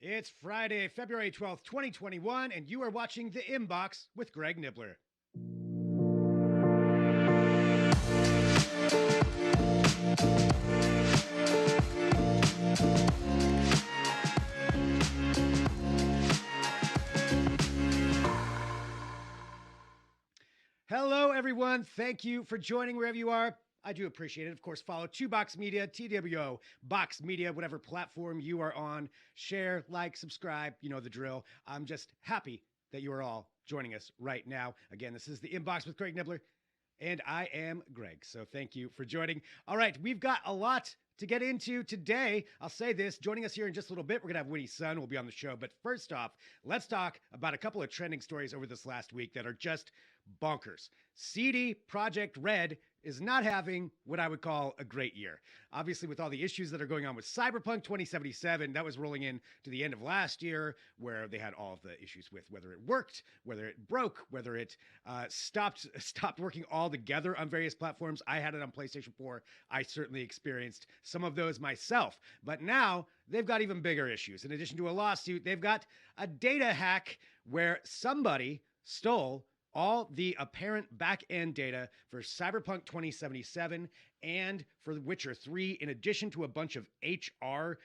It's Friday, February 12th, 2021, and you are watching The Inbox with Greg Nibbler. Hello, everyone. Thank you for joining wherever you are. I do appreciate it. Of course, follow 2Box Media, TWO, Box Media, whatever platform you are on. Share, like, subscribe. You know the drill. I'm just happy that you are all joining us right now. Again, this is The Inbox with Greg Nibbler, and I am Greg. So thank you for joining. All right, we've got a lot to get into today. I'll say this, joining us here in just a little bit, we're going to have Winnie's son will be on the show. But first off, let's talk about a couple of trending stories over this last week that are just bonkers. CD Projekt Red is not having what I would call a great year. Obviously, with all the issues that are going on with Cyberpunk 2077, that was rolling in to the end of last year, where they had all of the issues with whether it worked, whether it broke, whether it stopped working altogether on various platforms. I had it on PlayStation 4. I certainly experienced some of those myself. But now they've got even bigger issues. In addition to a lawsuit, they've got a data hack where somebody stole all the apparent back-end data for Cyberpunk 2077 and for The Witcher 3, in addition to a bunch of HR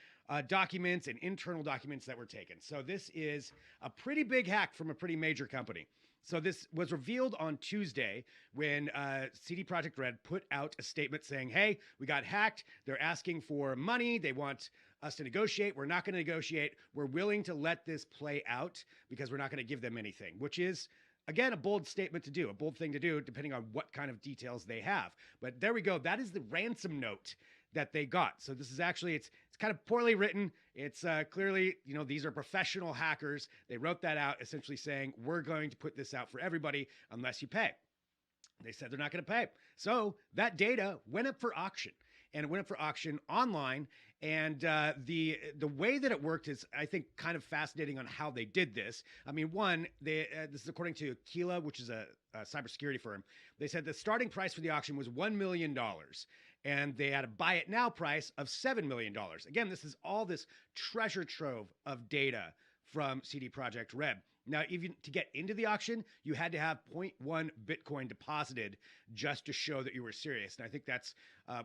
documents and internal documents that were taken. So this is a pretty big hack from a pretty major company. So this was revealed on Tuesday when CD Projekt Red put out a statement saying, hey, we got hacked. They're asking for money. They want us to negotiate. We're not going to negotiate. We're willing to let this play out because we're not going to give them anything, which is, again, a bold statement to do, a bold thing to do, depending on what kind of details they have. But there we go. That is the ransom note that they got. So this is actually, it's kind of poorly written. It's clearly, these are professional hackers. They wrote that out essentially saying, we're going to put this out for everybody unless you pay. They said they're not going to pay. So that data went up for auction. And it went up for auction online. And the way that it worked is, I think, kind of fascinating on how they did this. I mean, one, this is according to Aquila, which is a cybersecurity firm. They said the starting price for the auction was $1 million. And they had a buy it now price of $7 million. Again, this is all this treasure trove of data from CD Projekt Red. Now, even to get into the auction, you had to have 0.1 Bitcoin deposited just to show that you were serious. And I think that's,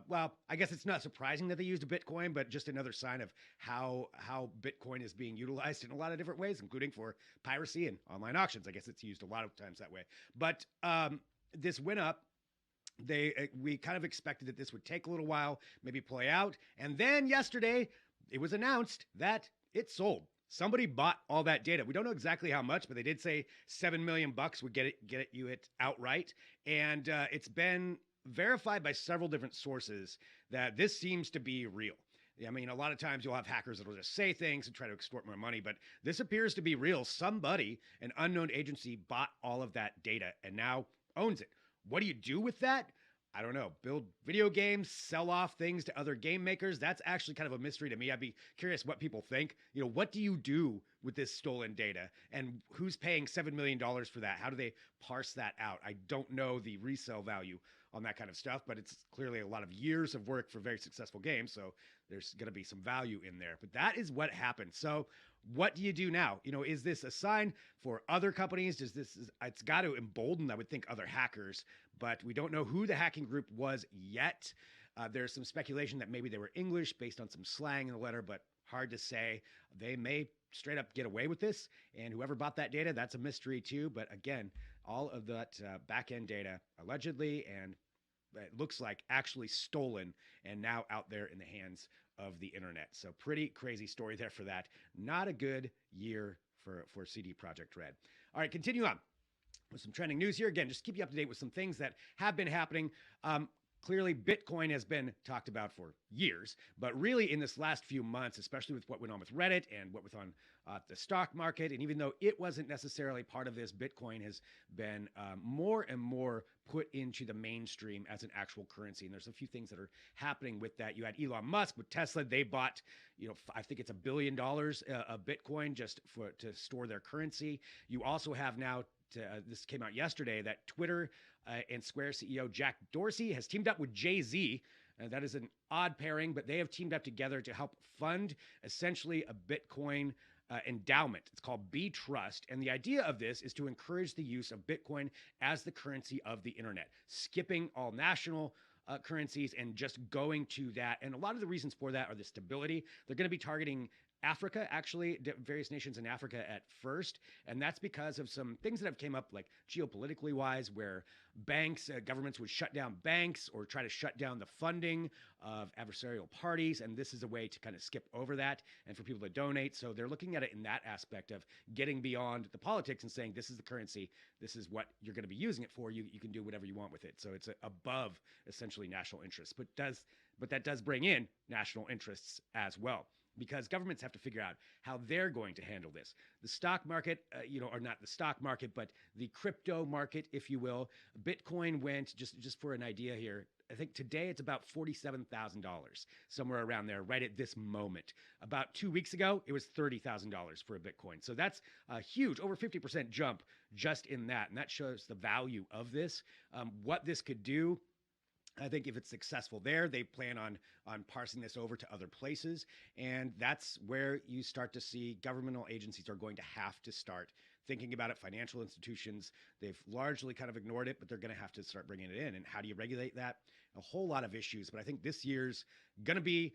well, I guess it's not surprising that they used a Bitcoin, but just another sign of how Bitcoin is being utilized in a lot of different ways, including for piracy and online auctions. I guess it's used a lot of times that way. But this went up. We kind of expected that this would take a little while, maybe play out. And then yesterday, it was announced that it sold. Somebody bought all that data. We don't know exactly how much, but they did say $7 million would get you outright. And it's been verified by several different sources that this seems to be real. I mean, a lot of times you'll have hackers that will just say things and try to extort more money, but this appears to be real. Somebody, an unknown agency, bought all of that data and now owns it. What do you do with that? I don't know, build video games, sell off things to other game makers. That's actually kind of a mystery to me. I'd be curious what people think. What do you do with this stolen data and who's paying $7 million for that? How do they parse that out? I don't know the resale value on that kind of stuff, but it's clearly a lot of years of work for very successful games. So there's going to be some value in there, but that is what happened. So what do you do now? Is this a sign for other companies? It's got to embolden, I would think, other hackers, but we don't know who the hacking group was yet. There's some speculation that maybe they were English based on some slang in the letter, but hard to say. They may straight up get away with this, and whoever bought that data, that's a mystery too. But again, all of that back-end data allegedly, and it looks like actually stolen and now out there in the hands of the internet. So pretty crazy story there for that. Not a good year for CD Projekt Red. All right, continue on with some trending news here. Again, just keep you up to date with some things that have been happening. Clearly, Bitcoin has been talked about for years, but really in this last few months, especially with what went on with Reddit and what was on the stock market, and even though it wasn't necessarily part of this, Bitcoin has been more and more put into the mainstream as an actual currency. And there's a few things that are happening with that. You had Elon Musk with Tesla. They bought, I think it's $1 billion of Bitcoin just to store their currency. You also have now, this came out yesterday, that Twitter and Square CEO Jack Dorsey has teamed up with Jay-Z. That is an odd pairing, but they have teamed up together to help fund essentially a Bitcoin endowment. It's called B Trust. And the idea of this is to encourage the use of Bitcoin as the currency of the internet, skipping all national currencies and just going to that. And a lot of the reasons for that are the stability. They're going to be targeting Africa, actually, various nations in Africa at first. And that's because of some things that have came up, like geopolitically wise, where banks, governments would shut down banks or try to shut down the funding of adversarial parties. And this is a way to kind of skip over that and for people to donate. So they're looking at it in that aspect of getting beyond the politics and saying, this is the currency, this is what you're going to be using it for. You can do whatever you want with it. So it's above essentially national interests, but that does bring in national interests as well, because governments have to figure out how they're going to handle this. The stock market, or not the stock market, but the crypto market, if you will. Bitcoin went, just for an idea here, I think today it's about $47,000, somewhere around there, right at this moment. About 2 weeks ago, it was $30,000 for a Bitcoin. So that's a huge, over 50% jump just in that. And that shows the value of this, what this could do. I think if it's successful there, they plan on parsing this over to other places. And that's where you start to see governmental agencies are going to have to start thinking about it. Financial institutions, they've largely kind of ignored it, but they're going to have to start bringing it in. And how do you regulate that? A whole lot of issues. But I think this year's going to be,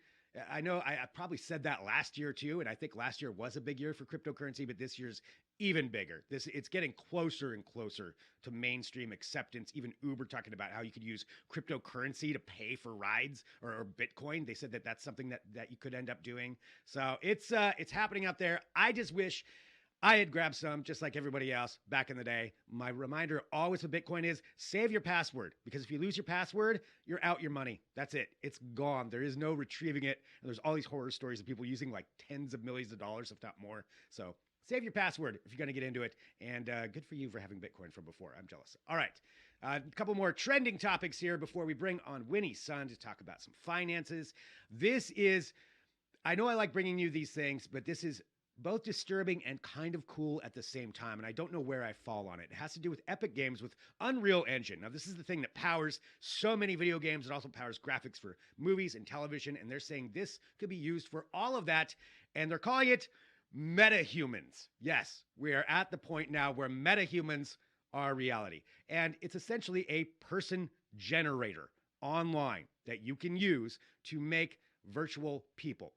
I know I probably said that last year too, and I think last year was a big year for cryptocurrency, but this year's even bigger. It's getting closer and closer to mainstream acceptance. Even Uber talking about how you could use cryptocurrency to pay for rides or Bitcoin. They said that that's something that you could end up doing. So it's happening out there. I just wish I had grabbed some just like everybody else back in the day. My reminder always with Bitcoin is save your password, because if you lose your password, you're out your money. That's it. It's gone. There is no retrieving it. And there's all these horror stories of people using like tens of millions of dollars, if not more. So save your password if you're going to get into it. And good for you for having Bitcoin from before. I'm jealous. All right. A couple more trending topics here before we bring on Winnie's son to talk about some finances. This is, I know I like bringing you these things, but this is both disturbing and kind of cool at the same time. And I don't know where I fall on it. It has to do with Epic Games with Unreal Engine. Now, this is the thing that powers so many video games. It also powers graphics for movies and television. And they're saying this could be used for all of that. And they're calling it metahumans. Yes, we are at the point now where metahumans are reality. And it's essentially a person generator online that you can use to make virtual people.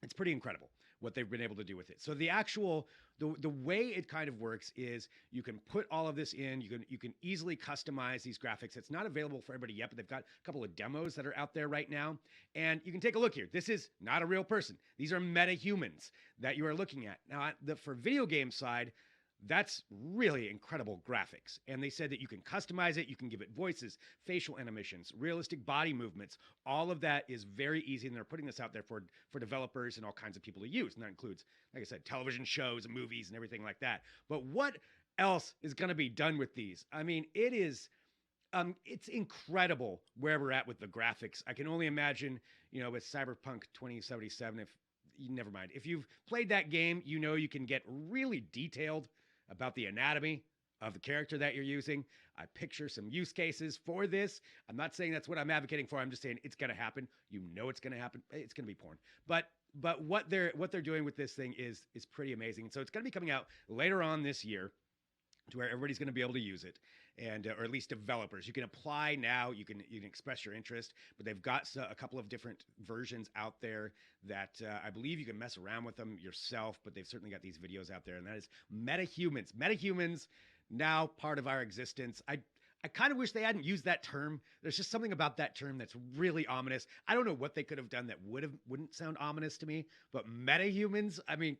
It's pretty incredible what they've been able to do with it. So the way it kind of works is you can put all of this in, you can easily customize these graphics. It's not available for everybody yet, but they've got a couple of demos that are out there right now. And you can take a look here. This is not a real person. These are metahumans that you are looking at. Now, for video game side, that's really incredible graphics. And they said that you can customize it. You can give it voices, facial animations, realistic body movements. All of that is very easy. And they're putting this out there for developers and all kinds of people to use. And that includes, like I said, television shows and movies and everything like that. But what else is going to be done with these? I mean, it's incredible where we're at with the graphics. I can only imagine, with Cyberpunk 2077, never mind. If you've played that game, you can get really detailed about the anatomy of the character that you're using. I picture some use cases for this. I'm not saying that's what I'm advocating for. I'm just saying it's going to happen. It's going to happen. It's going to be porn. But what they're doing with this thing is pretty amazing. So it's going to be coming out later on this year, to where everybody's going to be able to use it, and or at least developers. You can apply now. You can express your interest, but they've got a couple of different versions out there that I believe you can mess around with them yourself. But they've certainly got these videos out there, and that is metahumans. Metahumans now part of our existence. I kind of wish they hadn't used that term. There's just something about that term that's really ominous. I don't know what they could have done that wouldn't sound ominous to me. But metahumans, I mean,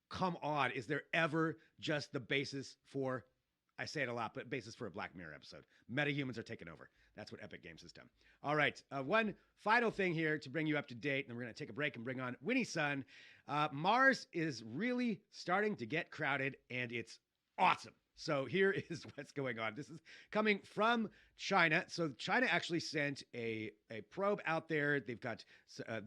come on, is there ever just the basis for, I say it a lot, but basis for a Black Mirror episode? Metahumans are taking over. That's what Epic Games has done. All right, one final thing here to bring you up to date, and then we're going to take a break and bring on Winnie's son. Mars is really starting to get crowded, and it's awesome. So here is what's going on. This is coming from China. So China actually sent a probe out there. They've got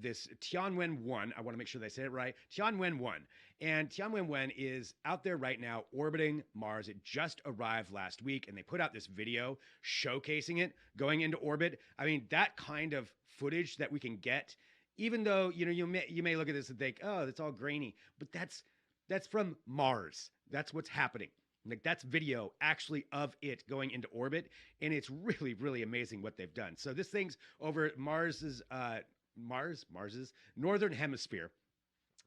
this Tianwen-1. I want to make sure they say it right. Tianwen-1. And Tianwen-1 is out there right now orbiting Mars. It just arrived last week, and they put out this video showcasing it going into orbit. I mean, that kind of footage that we can get, even though, you may look at this and think, oh, it's all grainy, but that's that's from Mars. That's what's happening. Like that's video actually of it going into orbit, and it's really, really amazing what they've done. So this thing's over Mars's northern hemisphere,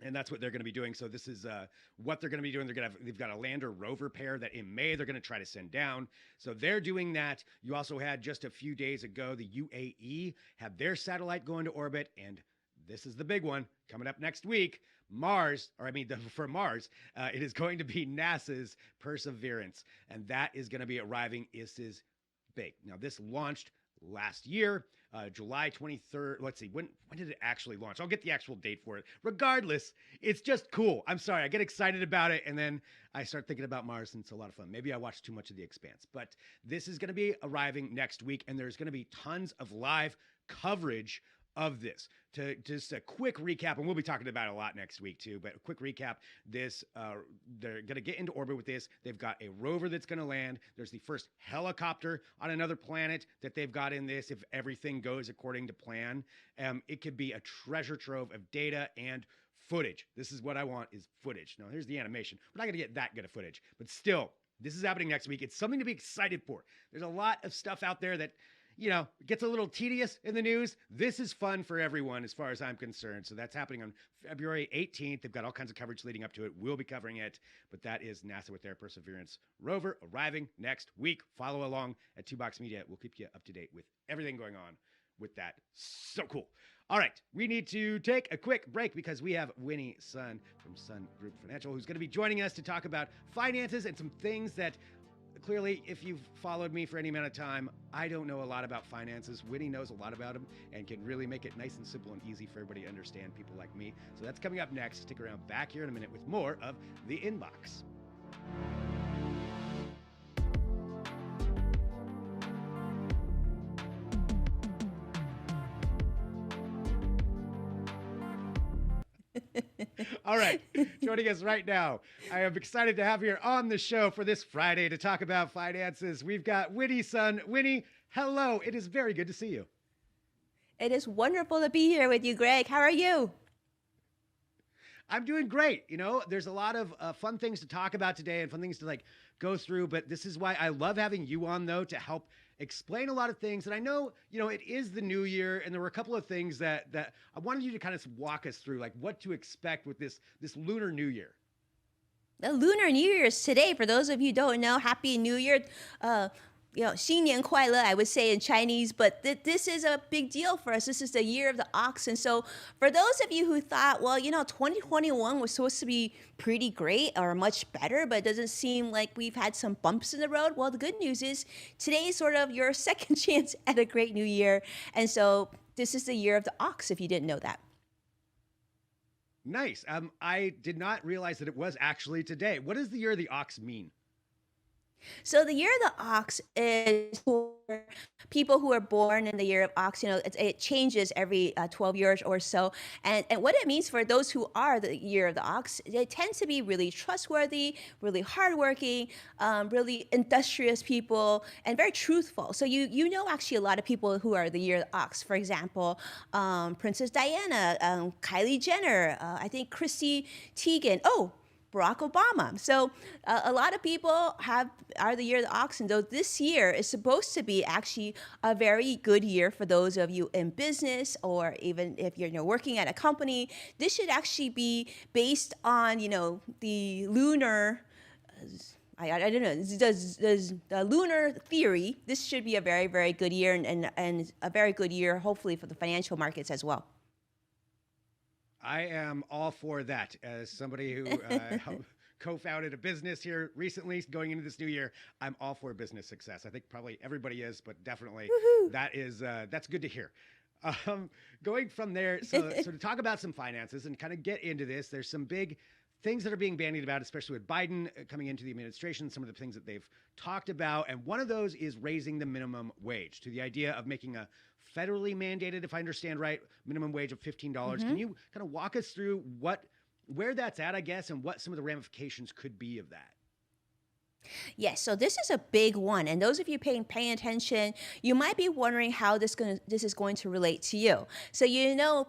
and that's what they're going to be doing. So this is what they're going to be doing. They've got a lander rover pair that in May they're going to try to send down. So they're doing that. You also had just a few days ago the UAE had their satellite go into orbit, and this is the big one coming up next week. For Mars, it is going to be NASA's Perseverance, and that is going to be arriving. This is big. Now, this launched last year, July 23rd. Let's see, when did it actually launch? I'll get the actual date for it. Regardless, it's just cool. I'm sorry, I get excited about it, and then I start thinking about Mars, and it's a lot of fun. Maybe I watched too much of The Expanse, but this is going to be arriving next week, and there's going to be tons of live coverage of this. To just a quick recap, and we'll be talking about it a lot next week too, but a quick recap, they're going to get into orbit with this. They've got a rover that's going to land. There's the first helicopter on another planet that they've got in this. If everything goes according to plan, it could be a treasure trove of data and footage. This is what I want, is footage. Now, here's the animation. We're not going to get that good of footage, but still, this is happening next week. It's something to be excited for. There's a lot of stuff out there that, you know, gets a little tedious in the news. This is fun for everyone as far as I'm concerned. So that's happening on February 18th. They've got all kinds of coverage leading up to it. We'll be covering it, but that is NASA with their Perseverance rover arriving next week. Follow along at 2Box Media. We'll keep you up to date with everything going on with that. So cool. All right, we need to take a quick break because we have Winnie Sun from Sun Group Financial, who's going to be joining us to talk about finances and some things that clearly, if you've followed me for any amount of time, I don't know a lot about finances. Winnie knows a lot about them and can really make it nice and simple and easy for everybody to understand, people like me. So that's coming up next. Stick around back here in a minute with more of The Inbox. All right, joining us right now, I am excited to have here on the show for this Friday to talk about finances. We've got Winnie Sun. Winnie, hello. It is very good to see you. It is wonderful to be here with you, Greg. How are you? I'm doing great. You know, there's a lot of fun things to talk about today and fun things to like go through, but this is why I love having you on, though, to help explain a lot of things. And I know, you know, it is the new year, and there were a couple of things that I wanted you to kind of walk us through, like what to expect with this Lunar New Year. The Lunar New Year is today. For those of you who don't know, Happy New Year. 新年快乐, I would say in Chinese, but this is a big deal for us. This is the year of the ox. And so for those of you who thought, well, 2021 was supposed to be pretty great or much better, but it doesn't seem like we've had some bumps in the road. Well, the good news is today is sort of your second chance at a great new year. And so this is the year of the ox, if you didn't know that. Nice. I did not realize that it was actually today. What does the year of the ox mean? So the year of the ox is for people who are born in the year of ox. It changes every 12 years or so. And what it means for those who are the year of the ox, they tend to be really trustworthy, really hardworking, really industrious people, and very truthful. So you know actually a lot of people who are the year of the ox. For example, Princess Diana, Kylie Jenner, I think Chrissy Teigen. Barack Obama. So a lot of people are the year of the ox, and though this year is supposed to be actually a very good year for those of you in business, or even if you're working at a company, this should actually be based on the lunar. I don't know. Does the lunar theory? This should be a very, very good year, and a very good year, hopefully, for the financial markets as well. I am all for that. As somebody who co-founded a business here recently going into this new year, I'm all for business success. I think probably everybody is, but definitely that's good to hear. Going from there, so to talk about some finances and kind of get into this, there's some big things that are being bandied about, especially with Biden coming into the administration, some of the things that they've talked about. And one of those is raising the minimum wage, to the idea of making a federally mandated, if I understand right, minimum wage of $15. Mm-hmm. Can you kind of walk us through where that's at, I guess, and what some of the ramifications could be of that? Yes, so this is a big one, and those of you paying attention, you might be wondering how this is going to relate to you. So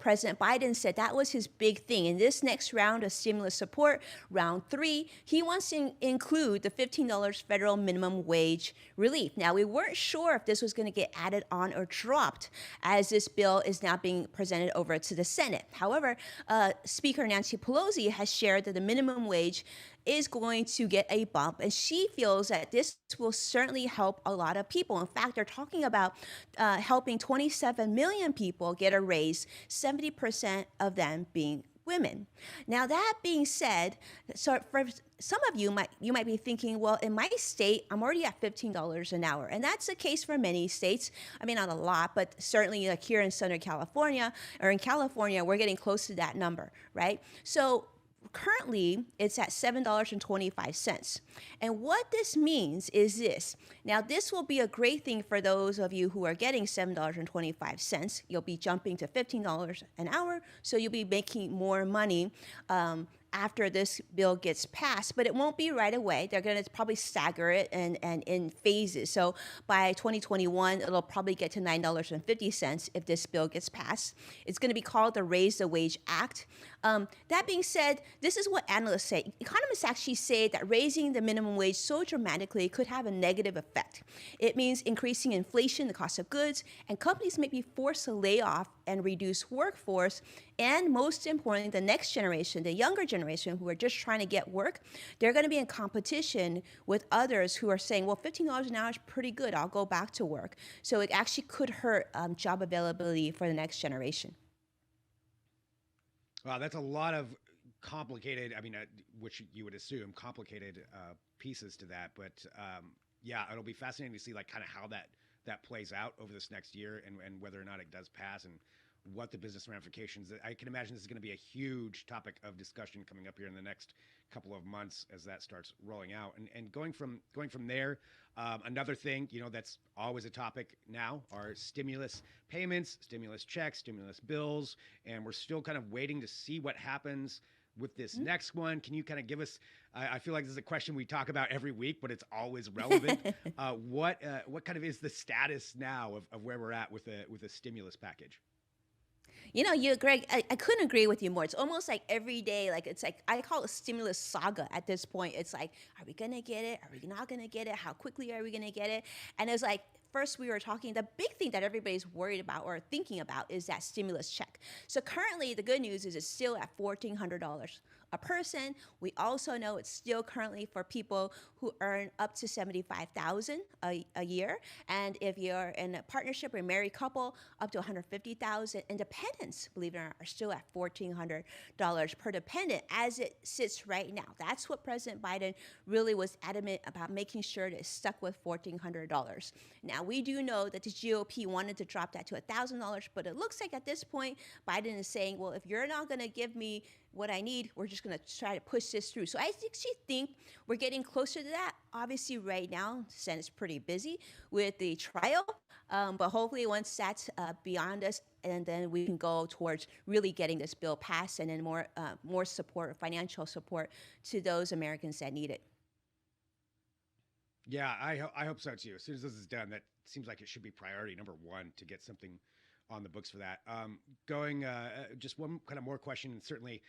President Biden said that was his big thing. In this next round of stimulus support, round three, he wants to include the $15 federal minimum wage relief. Now, we weren't sure if this was going to get added on or dropped, as this bill is now being presented over to the Senate. However, Speaker Nancy Pelosi has shared that the minimum wage is going to get a bump, and she feels that this will certainly help a lot of people. In fact, they're talking about helping 27 million people get a raise, 70% of them being women. Now, that being said, so for some of you might be thinking, well, in my state, I'm already at $15 an hour, and that's the case for many states. I mean, not a lot, but certainly like here in Southern California or in California, we're getting close to that number, right? So currently, it's at $7.25. And what this means is this. Now, this will be a great thing for those of you who are getting $7.25. You'll be jumping to $15 an hour, so you'll be making more money after this bill gets passed, but it won't be right away. They're going to probably stagger it and in phases. So by 2021, it'll probably get to $9.50 if this bill gets passed. It's going to be called the Raise the Wage Act. That being said, this is what analysts say. Economists actually say that raising the minimum wage so dramatically could have a negative effect. It means increasing inflation, the cost of goods, and companies may be forced to lay off and reduce workforce. And most importantly, the next generation, the younger generation who are just trying to get work, they're going to be in competition with others who are saying, well, $15 an hour is pretty good. I'll go back to work. So it actually could hurt job availability for the next generation. Wow, that's a lot of complicated, which you would assume, complicated pieces to that. But yeah, it'll be fascinating to see like kind of how that plays out over this next year and whether or not it does pass and what the business ramifications. I can imagine this is going to be a huge topic of discussion coming up here in the next couple of months as that starts rolling out. And going from there, another thing, that's always a topic now are stimulus payments, stimulus checks, stimulus bills, and we're still kind of waiting to see what happens with this next one. Can you kind of give us, I feel like this is a question we talk about every week, but it's always relevant. What kind of is the status now of where we're at with a stimulus package? Greg, I couldn't agree with you more. It's almost like every day, like it's like I call it stimulus saga at this point. It's like, are we gonna get it? Are we not gonna get it? How quickly are we gonna get it? And it's like, first we were talking, the big thing that everybody's worried about or thinking about is that stimulus check. So currently the good news is it's still at $1,400 a person. We also know it's still currently for people who earn up to $75,000 a year. And if you're in a partnership or a married couple, up to $150,000. Independents, believe it or not, are still at $1,400 per dependent as it sits right now. That's what President Biden really was adamant about, making sure that it's stuck with $1,400. Now, we do know that the GOP wanted to drop that to $1,000, but it looks like at this point, Biden is saying, well, if you're not going to give me what I need, we're just going to try to push this through. So I actually think we're getting closer to that. Obviously, right now, the Senate's pretty busy with the trial, but hopefully once that's beyond us, and then we can go towards really getting this bill passed and then more support, financial support to those Americans that need it. Yeah, I hope so too. As soon as this is done, that seems like it should be priority number one to get something on the books for that. Going just one kind of more question, and certainly,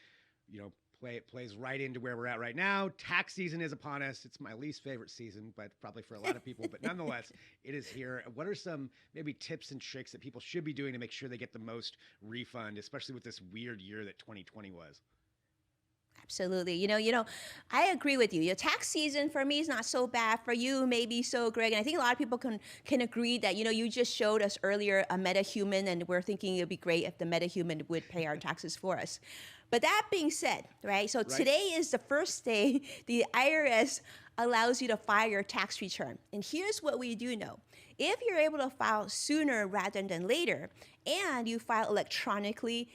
plays right into where we're at right now. Tax season is upon us. It's my least favorite season, but probably for a lot of people. But nonetheless, it is here. What are some maybe tips and tricks that people should be doing to make sure they get the most refund, especially with this weird year that 2020 was? Absolutely. I agree with you. Your tax season for me is not so bad. For you, maybe so, Greg. And I think a lot of people can agree that, you just showed us earlier a metahuman, and we're thinking it'd be great if the metahuman would pay our taxes for us. But that being said, right? So today is the first day the IRS allows you to file your tax return. And here's what we do know. If you're able to file sooner rather than later, and you file electronically,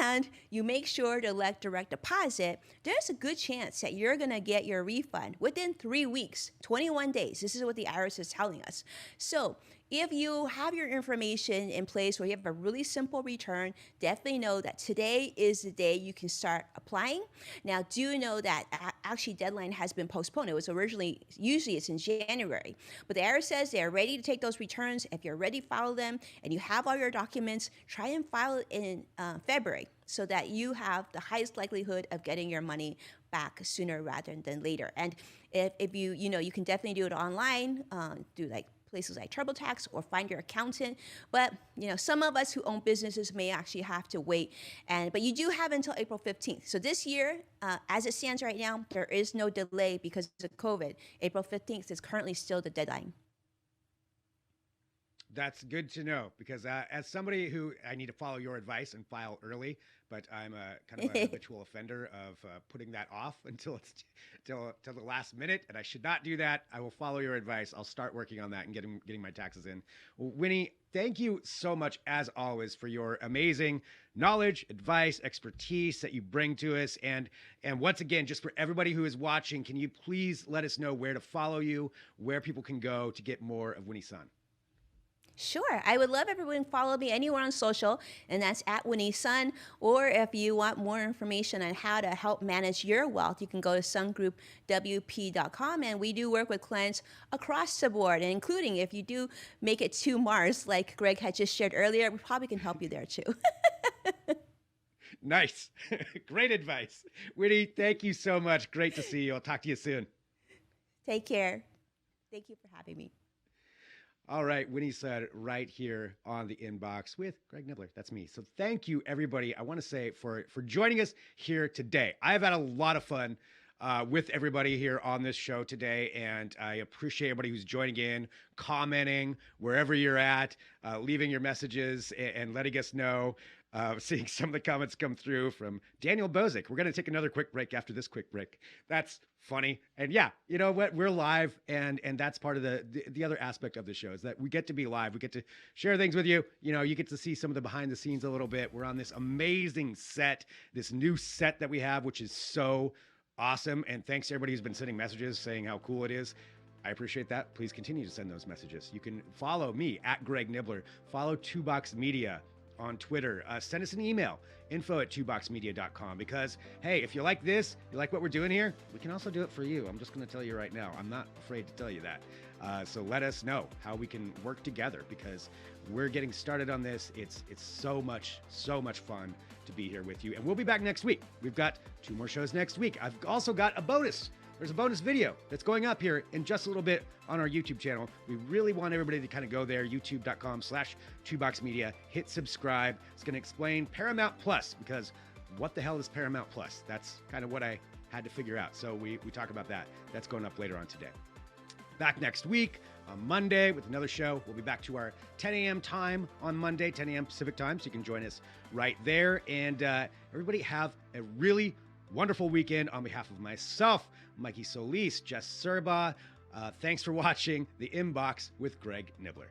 and you make sure to elect direct deposit, there's a good chance that you're going to get your refund within 3 weeks, 21 days. This is what the IRS is telling us. So If you have your information in place where you have a really simple return, definitely know that today is the day you can start applying. Now, do know that actually deadline has been postponed. It was originally, usually it's in January, but the IRS says they are ready to take those returns. If you're ready to file them and you have all your documents, try and file it in February so that you have the highest likelihood of getting your money back sooner rather than later. And if you can definitely do it online, do like places like TurboTax or find your accountant. But some of us who own businesses may actually have to wait. But you do have until April 15th. So this year, as it stands right now, there is no delay because of COVID. April 15th is currently still the deadline. That's good to know because as somebody who I need to follow your advice and file early, but I'm a kind of a habitual offender of putting that off until it's till the last minute, and I should not do that. I will follow your advice. I'll start working on that and getting my taxes in. Well, Winnie, thank you so much as always for your amazing knowledge, advice, expertise that you bring to us, and once again, just for everybody who is watching, can you please let us know where to follow you, where people can go to get more of Winnie Sun? Sure. I would love everyone to follow me anywhere on social, and that's at Winnie Sun. Or if you want more information on how to help manage your wealth, you can go to sungroupwp.com. And we do work with clients across the board, and including if you do make it to Mars, like Greg had just shared earlier, we probably can help you there too. Nice. Great advice. Winnie, thank you so much. Great to see you. I'll talk to you soon. Take care. Thank you for having me. All right, Winnie said right here on the inbox with Greg Nibbler. That's me. So thank you, everybody. I want to say for joining us here today. I've had a lot of fun with everybody here on this show today, and I appreciate everybody who's joining in, commenting wherever you're at, leaving your messages and letting us know. Seeing some of the comments come through from Daniel Bozick. We're going to take another quick break after this quick break. That's funny. And yeah, you know what? We're live, and that's part of the other aspect of the show is that we get to be live. We get to share things with you. You get to see some of the behind the scenes a little bit. We're on this amazing set, this new set that we have, which is so awesome. And thanks to everybody who's been sending messages saying how cool it is. I appreciate that. Please continue to send those messages. You can follow me at Greg Nibbler. Follow 2Box Media on Twitter. Send us an email, info@twoboxmedia.com, because hey, if you like this, you like what we're doing here, we can also do it for you. I'm just going to tell you right now. I'm not afraid to tell you that. So let us know how we can work together because we're getting started on this. It's so much fun to be here with you. And we'll be back next week. We've got 2 more shows next week. I've also got a bonus. There's a bonus video that's going up here in just a little bit on our YouTube channel. We really want everybody to kind of go there, youtube.com/2boxmedia, hit subscribe. It's going to explain Paramount Plus because what the hell is Paramount Plus? That's kind of what I had to figure out. So we talk about that. That's going up later on today. Back next week on Monday with another show. We'll be back to our 10 a.m. time on Monday, 10 a.m. Pacific time. So you can join us right there. And everybody have a really wonderful weekend on behalf of myself, Mikey Solis, Jess Serba. Thanks for watching The Inbox with Greg Nibbler.